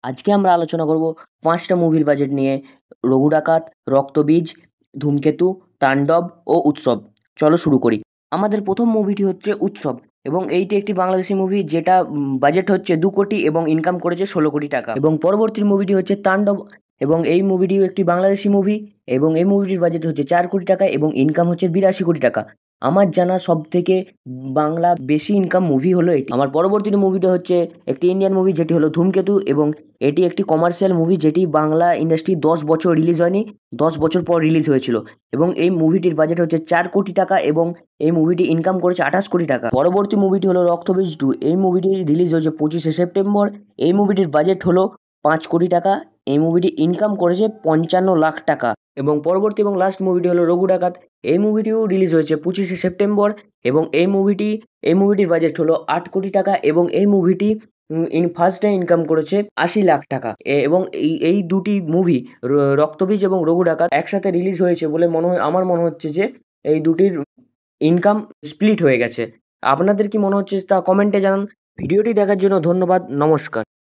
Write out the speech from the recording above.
আজকে আমরা আলোচনা করব 5টা মুভির বাজেট নিয়ে। রঘু ডাকাত, রক্তবীজ, ধূমকেতু, তাণ্ডব ও উৎসব। চলো শুরু করি। আমাদের প্রথম মুভিটি হচ্ছে উৎসব এবং এইটি একটি বাংলাদেশি মুভি যেটা বাজেট হচ্ছে 2 কোটি এবং ইনকাম করেছে 16 কোটি টাকা। এবং পরবর্তী মুভিটি হচ্ছে তাণ্ডব এবং এই মুভিটিও একটি বাংলাদেশি মুভি এবং এই মুভিটির বাজেট হচ্ছে 4 কোটি টাকা এবং ইনকাম হচ্ছে 82 কোটি টাকা। আমার জানা সবথেকে বাংলা বেশি ইনকাম মুভি হলো এটি। আমার পরবর্তী মুভিটা হচ্ছে একটি ইন্ডিয়ান মুভি যেটি হলো ধূমকেতু এবং এটি একটি কমার্শিয়াল মুভি যেটি বাংলা ইন্ডাস্ট্রি 10 বছর রিলিজ হয়নি, 10 বছর পর রিলিজ হয়েছিল এবং এই মুভিটির বাজেট হচ্ছে 4 কোটি টাকা এবং এই মুভিটি ইনকাম করেছে 28 কোটি টাকা। পরবর্তী মুভিটি হলো রক্তবীজ 2। এই মুভিটি রিলিজ হয়েছে 25শে সেপ্টেম্বর। এই মুভিটির বাজেট হলো 5 কোটি টাকা। এই মুভিটি ইনকাম করেছে 55 লাখ টাকা। এবং পরবর্তী এবং লাস্ট মুভিটি হলো রঘু ডাকাত। এই মুভিটিও রিলিজ হয়েছে 25শে সেপ্টেম্বর এবং এই মুভিটির বাজেট হলো 8 কোটি টাকা এবং এই মুভিটি ফার্স্ট ডে ইনকাম করেছে 80 লাখ টাকা। এবং এই দুটি মুভি রক্তবীজ এবং রঘু ডাকাত একসাথে রিলিজ হয়েছে বলে আমার মনে হচ্ছে যে এই দুটির ইনকাম স্প্লিট হয়ে গেছে। আপনাদের কি মনে হচ্ছে তা কমেন্টে জানান। ভিডিওটি দেখার জন্য ধন্যবাদ। নমস্কার।